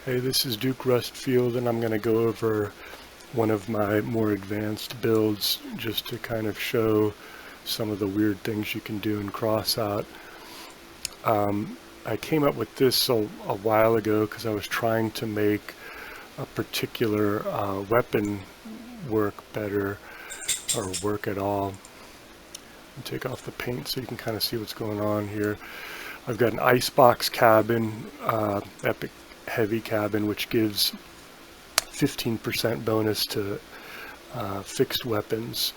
Hey, this is Duke Rustfield, and I'm going to go over one of my more advanced builds just to kind of show some of the weird things you can do in Crossout. I came up with this a while ago because I was trying to make a particular weapon work better or work at all. I'll take off the paint so you can kind of see what's going on here. I've got an icebox cabin, epic heavy cabin, which gives 15% bonus to fixed weapons,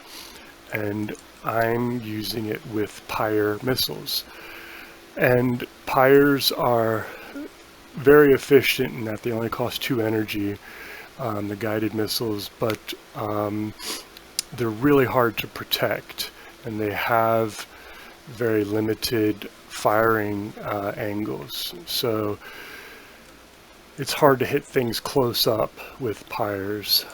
and I'm using it with Pyre missiles. And Pyres are very efficient in that they only cost 2 energy, the guided missiles, but they're really hard to protect, and they have very limited firing angles. So it's hard to hit things close up with Pyres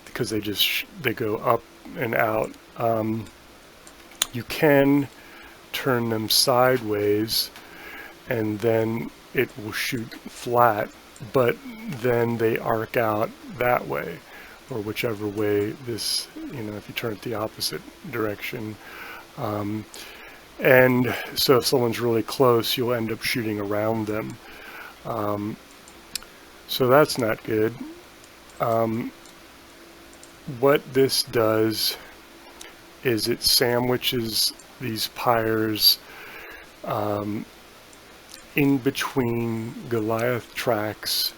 because they go up and out. You can turn them sideways and then it will shoot flat, but then they arc out that way, or whichever way this, if you turn it the opposite direction. And so if someone's really close, you'll end up shooting around them. So that's not good. What this does is it sandwiches these Pyres in between Goliath tracks,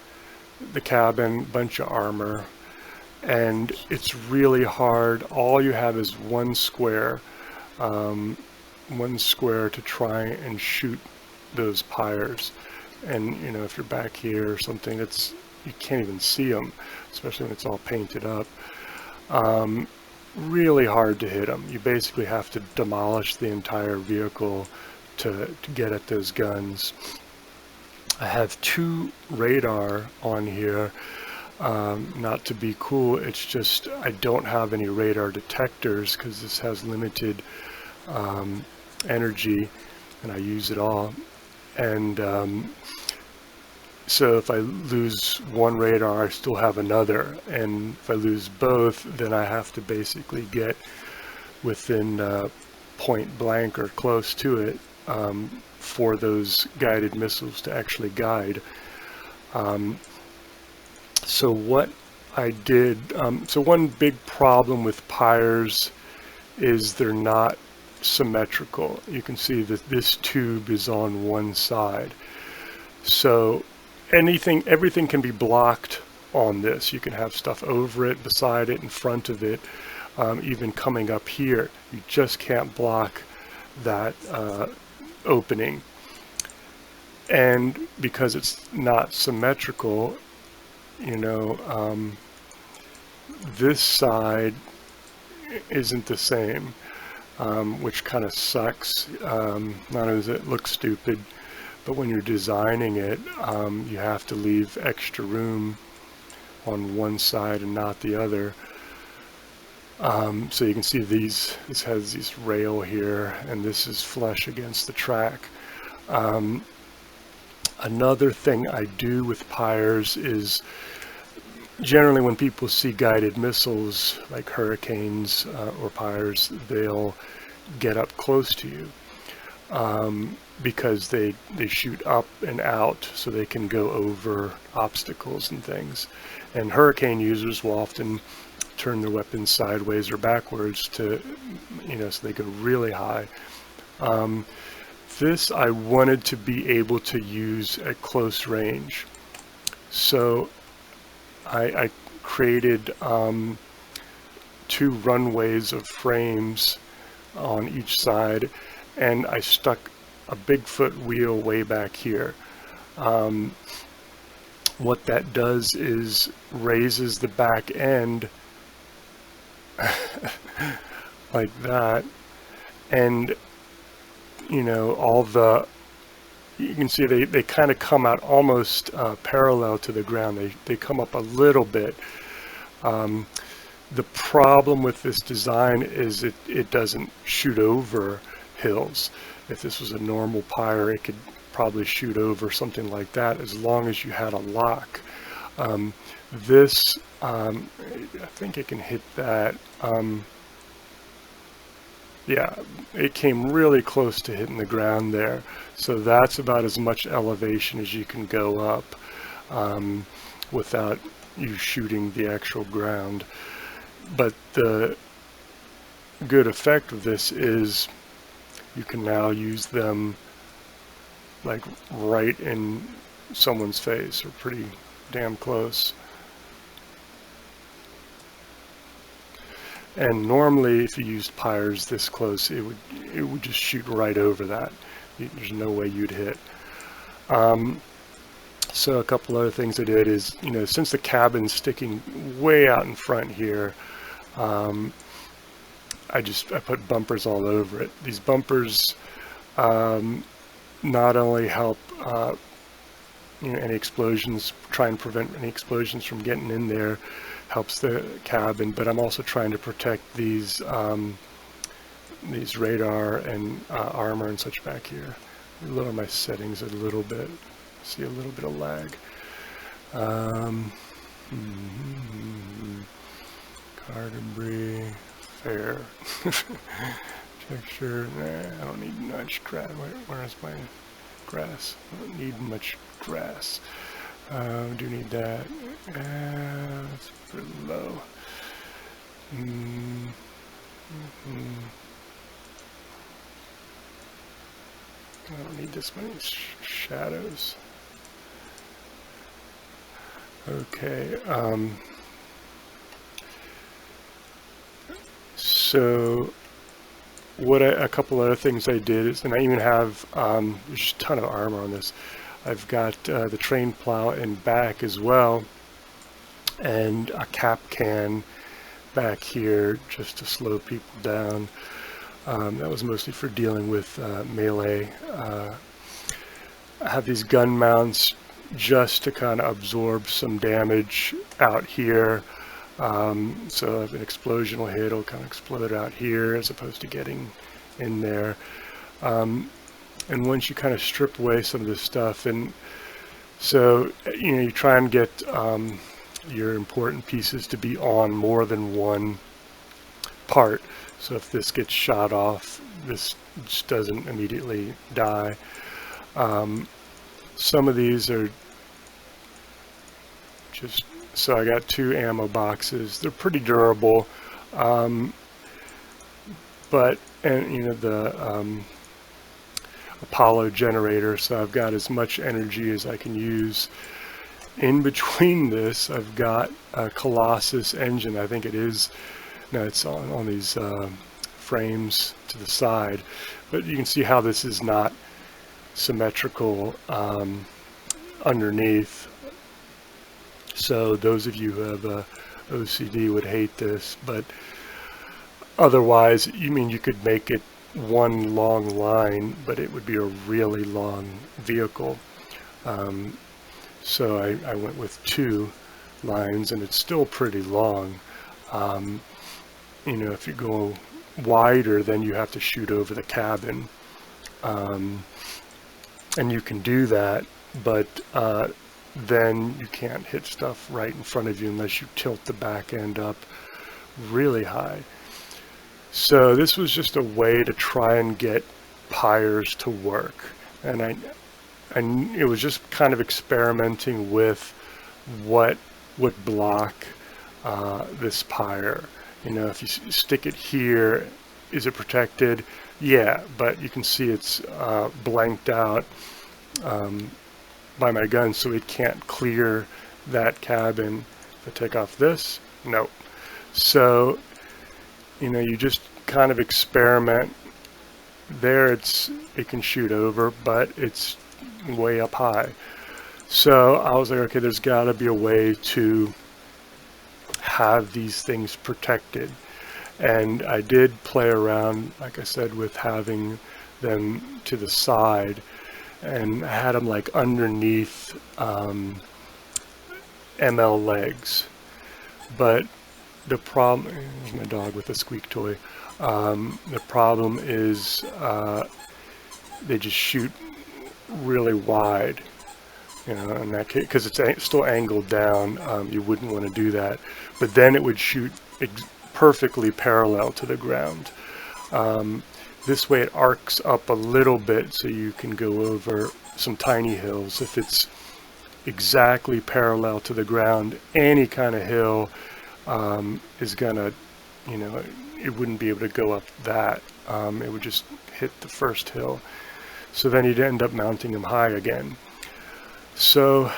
the cabin, bunch of armor, and it's really hard. All you have is one square to try and shoot those Pyres. And if you're back here or something, you can't even see them, especially when it's all painted up. Really hard to hit them. You basically have to demolish the entire vehicle to get at those guns. I have 2 radar on here. Not to be cool, it's just I don't have any radar detectors because this has limited energy and I use it all. And so if I lose one radar, I still have another, and if I lose both, then I have to basically get within point blank or close to it for those guided missiles to actually guide. So what I did, so one big problem with Pyres is they're not symmetrical. You can see that this tube is on one side. So everything can be blocked on this. You can have stuff over it, beside it, in front of it, even coming up here. You just can't block that opening. And because it's not symmetrical, this side isn't the same, which kind of sucks. Not only does it look stupid, but when you're designing it, you have to leave extra room on one side and not the other. So you can see this has this rail here, and this is flush against the track. Another thing I do with Pyres is generally when people see guided missiles like Hurricanes or Pyres, they'll get up close to you. Because they shoot up and out so they can go over obstacles and things. And Hurricane users will often turn their weapons sideways or backwards to, so they go really high. This I wanted to be able to use at close range. So I created 2 runways of frames on each side, and I stuck a Bigfoot wheel way back here. What that does is raises the back end like that, and you can see they kind of come out almost parallel to the ground. They come up a little bit. The problem with this design is it doesn't shoot over hills. If this was a normal Pyre, it could probably shoot over something like that as long as you had a lock. This, I think it can hit that. Yeah, it came really close to hitting the ground there. So that's about as much elevation as you can go up without you shooting the actual ground. But the good effect of this is you can now use them like right in someone's face, or pretty damn close. And normally, if you used pyres this close, it would just shoot right over that. There's no way you'd hit. So a couple other things I did is, since the cabin's sticking way out in front here, I put bumpers all over it. These bumpers not only help any explosions, try and prevent any explosions from getting in there, helps the cabin, but I'm also trying to protect these radar and armor and such back here. Lower my settings a little bit. See a little bit of lag. Car debris, fair. Texture, I don't need much grass. Where's my grass? I don't need much grass. Do need that. That's pretty low. I don't need this many shadows. Okay. So a couple other things I did is, and I even have there's a ton of armor on this. I've got the train plow in back as well, and a cap can back here just to slow people down. That was mostly for dealing with melee. I have these gun mounts just to kind of absorb some damage out here. So if an explosion will hit, it'll kind of explode out here as opposed to getting in there. And once you kind of strip away some of this stuff, and so you try and get your important pieces to be on more than one part. So if this gets shot off, this just doesn't immediately die. Some of these are just, so I got 2 ammo boxes. They're pretty durable, but the Apollo generator, so I've got as much energy as I can use. In between this, I've got a Colossus engine. I think it is. No, it's on these frames to the side, but you can see how this is not symmetrical underneath. So those of you who have OCD would hate this, but otherwise, you could make it one long line, but it would be a really long vehicle. So I went with 2 lines, and it's still pretty long. If you go wider, then you have to shoot over the cabin, and you can do that, but then you can't hit stuff right in front of you unless you tilt the back end up really high. So this was just a way to try and get pyres to work, and it was just kind of experimenting with what would block this pyre. If you stick it here, is it protected? Yeah, but you can see it's blanked out by my gun, so it can't clear that cabin. If I take off this, nope. So you just kind of experiment. There it can shoot over, but it's way up high. So I was like, okay, there's got to be a way to have these things protected. And I did play around, like I said, with having them to the side, and I had them like underneath ML legs. But the problem, here's my dog with a squeak toy. The problem is they just shoot really wide, you know, in that case, because it's still angled down. You wouldn't want to do that, but then it would shoot perfectly parallel to the ground. This way it arcs up a little bit so you can go over some tiny hills. If it's exactly parallel to the ground, any kind of hill is gonna, you know, it wouldn't be able to go up that. It would just hit the first hill. So then you'd end up mounting them high again. So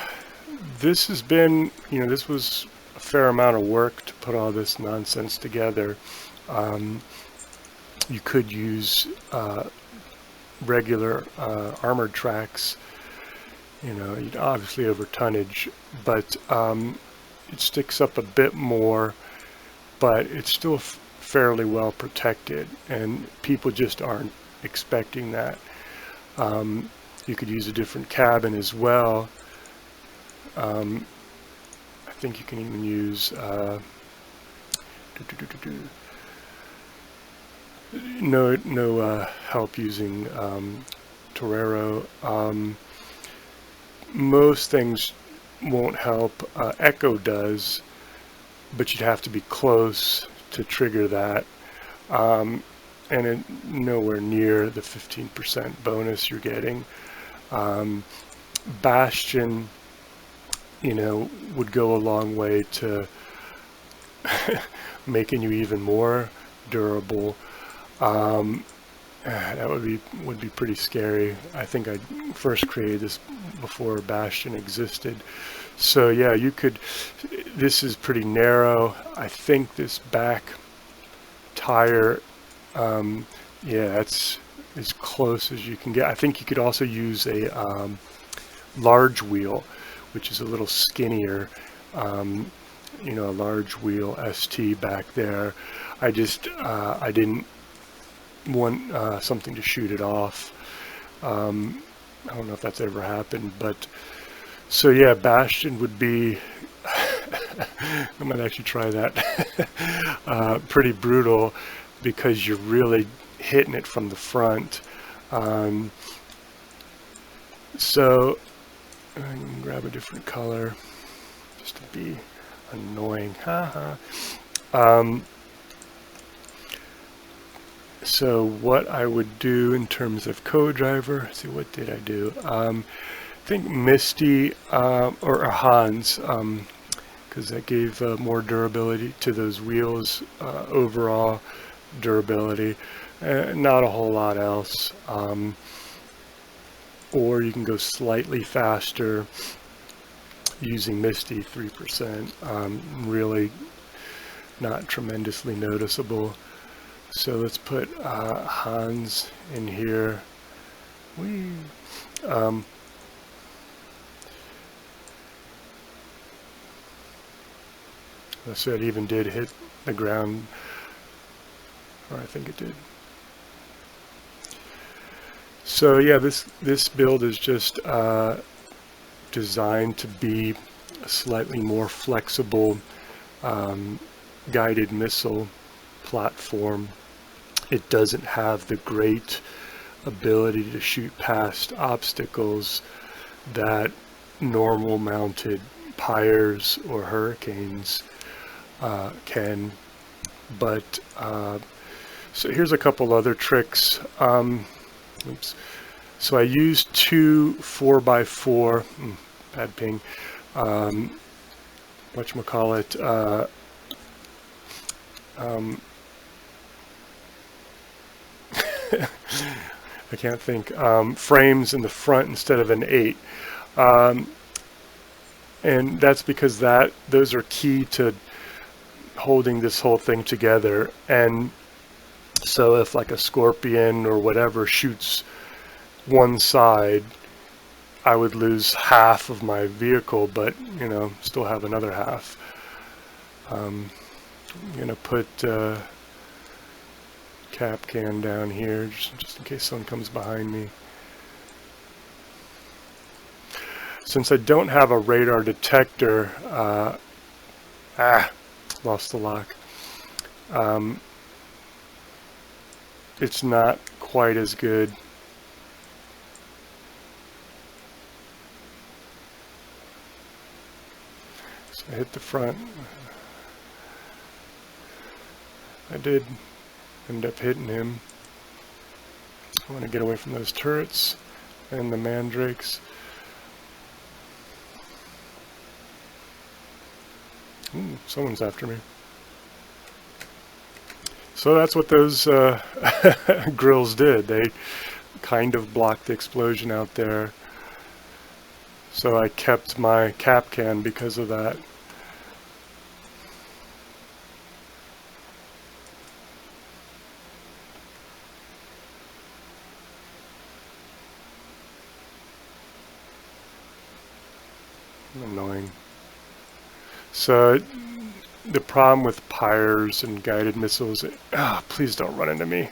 this has been, you know, this was a fair amount of work to put all this nonsense together. You could use regular armored tracks, you know, you'd obviously over tonnage, but it sticks up a bit more, but it's still fairly well protected, and people just aren't expecting that. You could use a different cabin as well. I think you can even use no help using Torero. Most things won't help. Echo does, but you'd have to be close to trigger that, and nowhere near the 15% bonus you're getting. Bastion, you know, would go a long way to making you even more durable. That would be pretty scary. I think I first created this before Bastion existed. So yeah, you could, this is pretty narrow. I think this back tire, yeah, that's as close as you can get. I think you could also use a large wheel, which is a little skinnier, you know, a large wheel ST back there. I didn't want something to shoot it off. I don't know if that's ever happened, but so yeah, Bastion would be I might actually try that. Pretty brutal, because you're really hitting it from the front. So I can grab a different color just to be annoying. So what I would do in terms of co-driver, let's see, what did I do? I think Misty or Hans, because that gave more durability to those wheels, overall durability, not a whole lot else. Or you can go slightly faster using Misty, 3%, really not tremendously noticeable. So let's put Hans in here. So it even did hit the ground, or I think it did. So yeah, this build is just designed to be a slightly more flexible guided missile platform. It doesn't have the great ability to shoot past obstacles that normal mounted Pyres or Hurricanes can, but so here's a couple other tricks. Oops. So I used two 4x4, bad ping, whatchamacallit, I can't think, frames in the front instead of an 8. And that's because those are key to holding this whole thing together. And so if like a Scorpion or whatever shoots one side, I would lose half of my vehicle, but you know, still have another half. I'm gonna put cap can down here just in case someone comes behind me. Since I don't have a radar detector, lost the lock. It's not quite as good. I hit the front. I did end up hitting him. I want to get away from those turrets and the mandrakes. Ooh, someone's after me. So that's what those grills did. They kind of blocked the explosion out there. So I kept my cap can because of that. Annoying. So the problem with pyres and guided missiles, please don't run into me.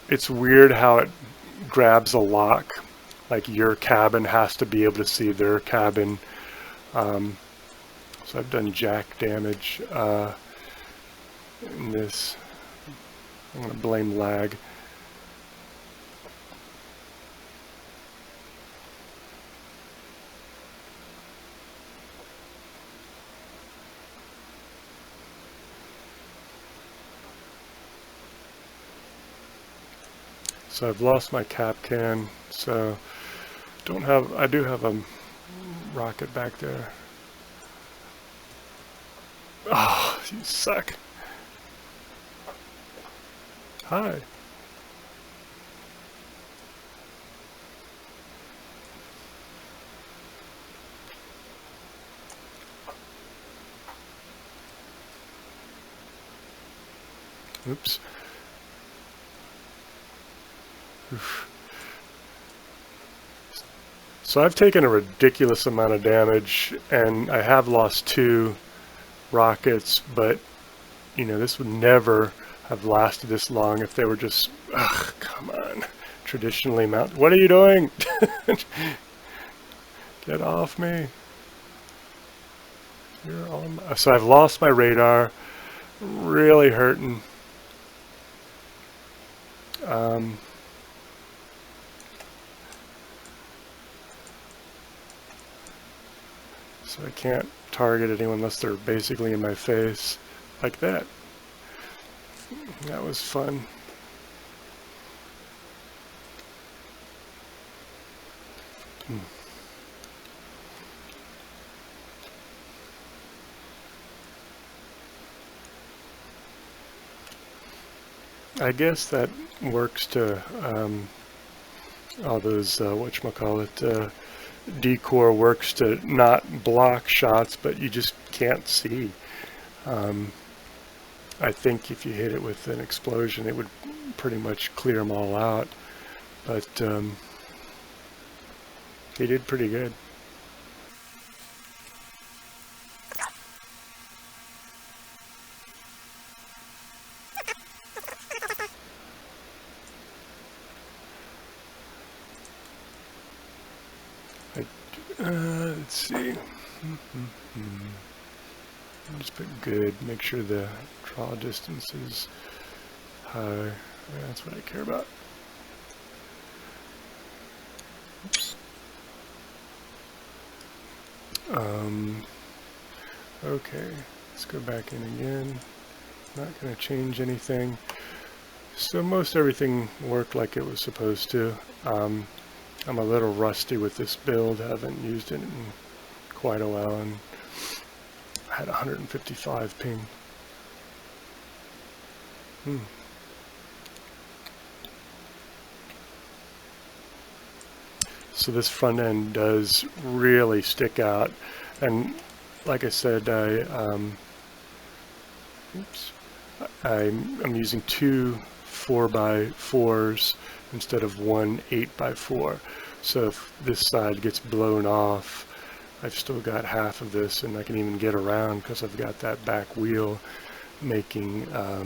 It's weird how it grabs a lock, like your cabin has to be able to see their cabin. So I've done jack damage in this. I'm going to blame lag. So I've lost my cap can, so I do have a rocket back there. Oh, you suck. Hi. Oops. Oof. So I've taken a ridiculous amount of damage, and I have lost 2 rockets, but you know, this would never have lasted this long if they were just, come on, traditionally mounted. What are you doing? Get off me. You're on my... So I've lost my radar, really hurting. So I can't target anyone unless they're basically in my face, like that. That was fun. I guess that works to all those whatchamacallit, decor works to not block shots, but you just can't see. I think if you hit it with an explosion, it would pretty much clear them all out. But he did pretty good. Let's see. Just put good. Make sure the draw distance is high. Yeah, that's what I care about. Oops. Okay, let's go back in again. Not going to change anything. So most everything worked like it was supposed to. I'm a little rusty with this build. I haven't used it in quite a while, and I had 155 ping. So this front end does really stick out, and like I said, I'm using 2 4x4s instead of 1 8x4. So if this side gets blown off, I've still got half of this, and I can even get around because I've got that back wheel, making a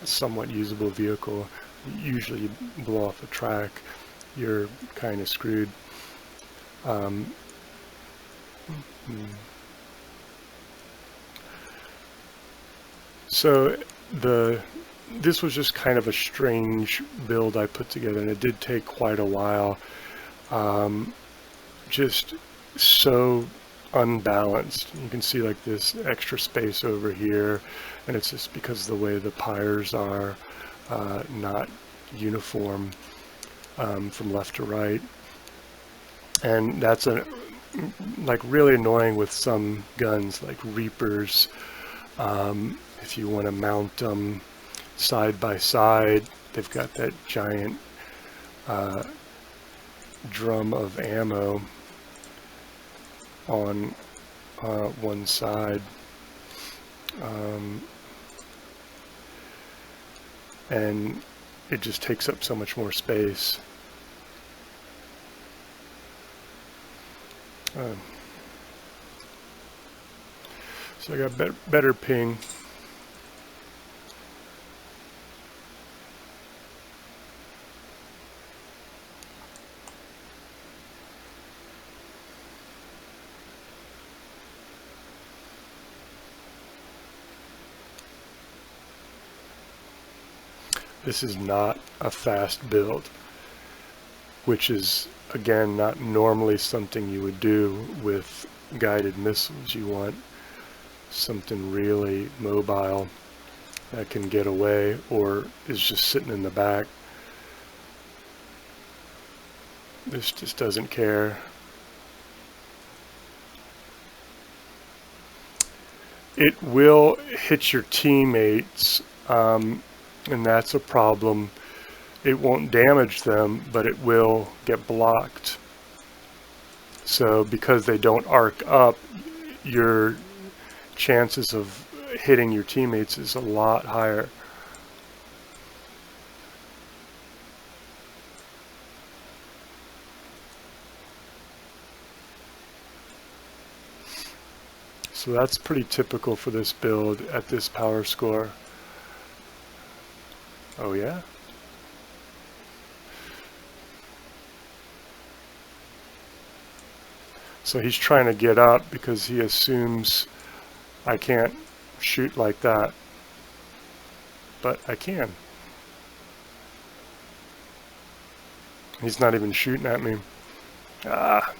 somewhat usable vehicle. Usually you blow off a track, you're kind of screwed. So this was just kind of a strange build I put together, and it did take quite a while. Just so unbalanced. You can see like this extra space over here, and it's just because of the way the pyres are not uniform from left to right. And that's like really annoying with some guns like Reapers. If you want to mount them side by side, they've got that giant drum of ammo on one side, and it just takes up so much more space. So I got better ping. This is not a fast build, which is, again, not normally something you would do with guided missiles. You want something really mobile that can get away or is just sitting in the back. This just doesn't care. It will hit your teammates, and that's a problem. It won't damage them, but it will get blocked. So because they don't arc up, your chances of hitting your teammates is a lot higher. So that's pretty typical for this build at this power score. Oh yeah? So he's trying to get up because he assumes I can't shoot like that. But I can. He's not even shooting at me. Ah!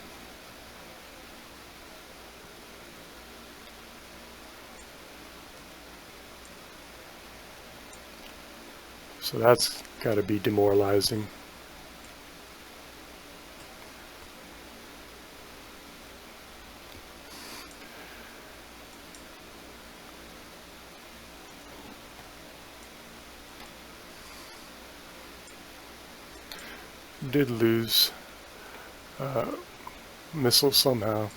So that's got to be demoralizing. Did lose missile somehow.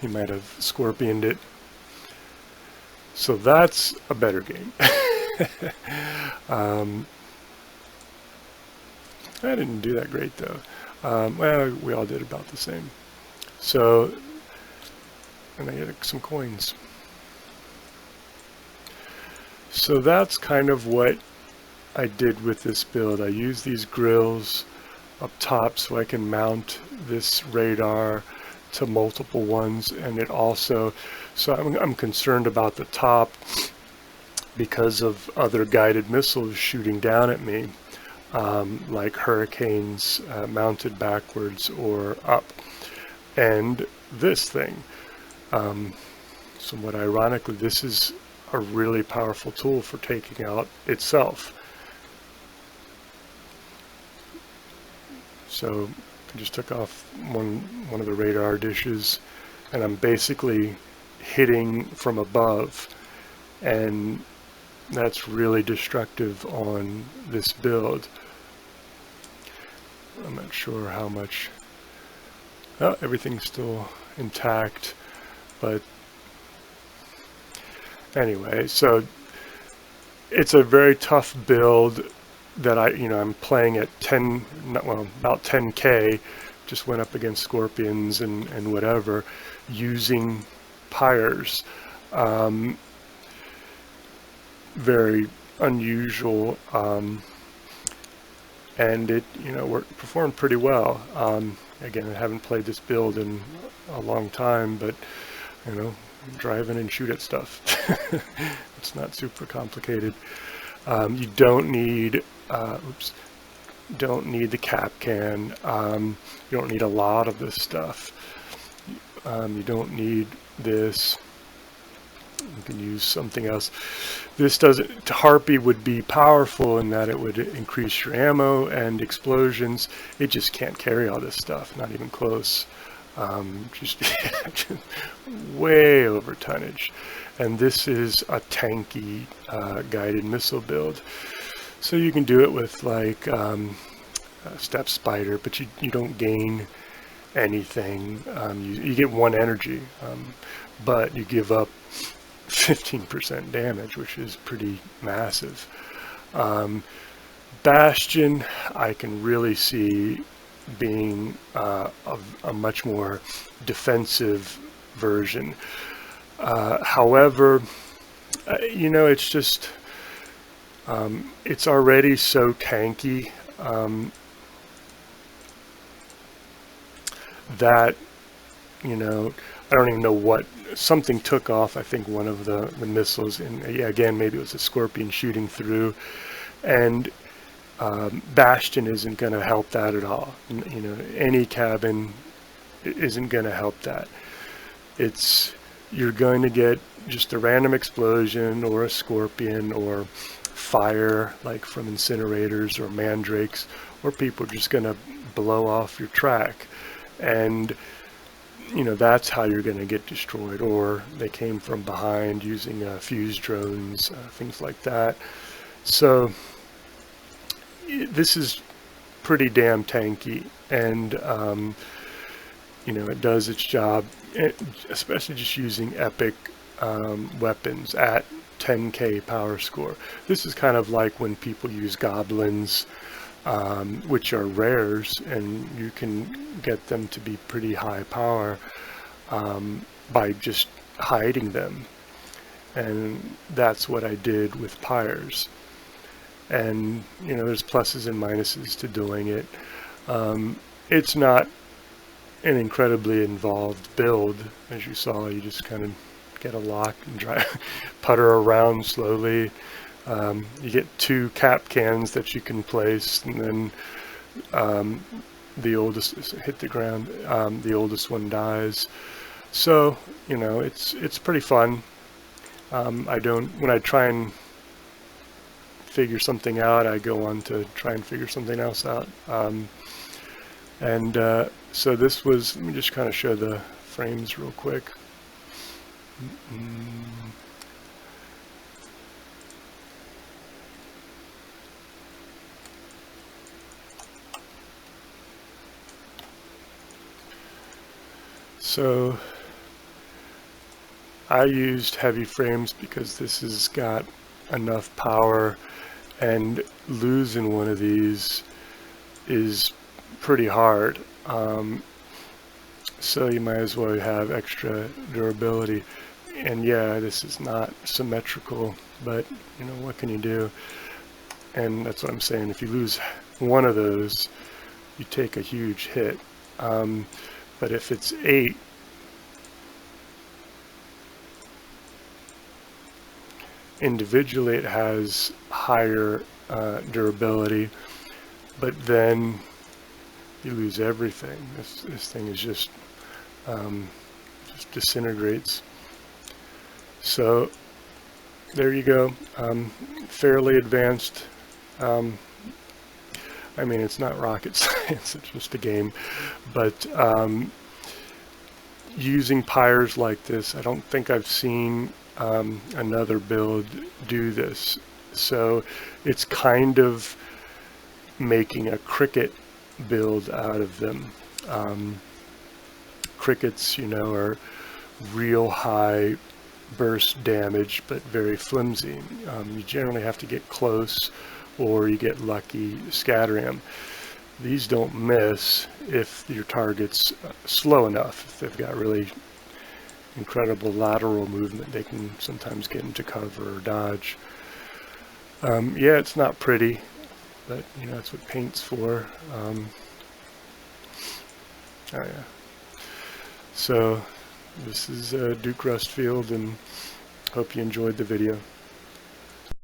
He might have scorpioned it. So that's a better game. I didn't do that great though. Well, we all did about the same. So, and I get some coins. So that's kind of what I did with this build. I used these grills up top so I can mount this radar to multiple ones, and it also, so I'm concerned about the top because of other guided missiles shooting down at me, like Hurricanes mounted backwards or up, and this thing. Somewhat ironically, this is a really powerful tool for taking out itself. So I just took off one of the radar dishes, and I'm basically hitting from above, and that's really destructive on this build. I'm not sure how much. Oh, everything's still intact, but anyway, so it's a very tough build that I'm playing at 10, well, about 10K, just went up against Scorpions and whatever, using Pyres. Very unusual, and it, performed pretty well. Again, I haven't played this build in a long time, but, drive in and shoot at stuff. It's not super complicated. You don't need, don't need the cap can. You don't need a lot of this stuff. You don't need this. You can use something else. This doesn't. Harpy would be powerful in that it would increase your ammo and explosions. It just can't carry all this stuff, not even close. Just way over tonnage. And this is a tanky guided missile build. So you can do it with like Step Spider, but you don't gain anything. You get 1 energy, but you give up 15% damage, which is pretty massive. Bastion, I can really see being a much more defensive version. However, you know, it's just, it's already so tanky that, you know, I don't even know what, something took off, I think one of the missiles, and yeah, again, maybe it was a Scorpion shooting through, and Bastion isn't going to help that at all. You know, any cabin isn't going to help that. You're going to get just a random explosion or a Scorpion or fire like from incinerators or mandrakes, or people are just going to blow off your track, and you know, that's how you're going to get destroyed. Or they came from behind using fuse drones, things like that. So this is pretty damn tanky, and you know, it does its job, especially just using epic weapons at 10k power score. This is kind of like when people use goblins, which are rares, and you can get them to be pretty high power by just hiding them. And that's what I did with Pyres. And you know, there's pluses and minuses to doing it. It's not an incredibly involved build. As you saw, you just kind of get a lock and try putter around slowly. You get 2 cap cans that you can place, and then the oldest hit the ground. The oldest one dies. So you know, it's pretty fun. When I try and figure something out, I go on to try and figure something else out. So this was, let me just kind of show the frames real quick. So I used heavy frames because this has got enough power, and losing one of these is pretty hard. So you might as well have extra durability. And yeah, this is not symmetrical, but you know, what can you do? And that's what I'm saying. If you lose one of those, you take a huge hit. But if it's 8, individually it has higher durability, but then you lose everything. This thing is just disintegrates. So there you go. Fairly advanced. I mean, it's not rocket science, it's just a game, but using Pyres like this, I don't think I've seen another build do this. So it's kind of making a cricket build out of them. Crickets, you know, are real high burst damage, but very flimsy. You generally have to get close, or you get lucky scattering them. These don't miss if your target's slow enough. If they've got really incredible lateral movement, they can sometimes get into cover or dodge. Yeah, it's not pretty, but you know, that's what paint's for. Oh yeah. So this is Duke Rustfield, and hope you enjoyed the video.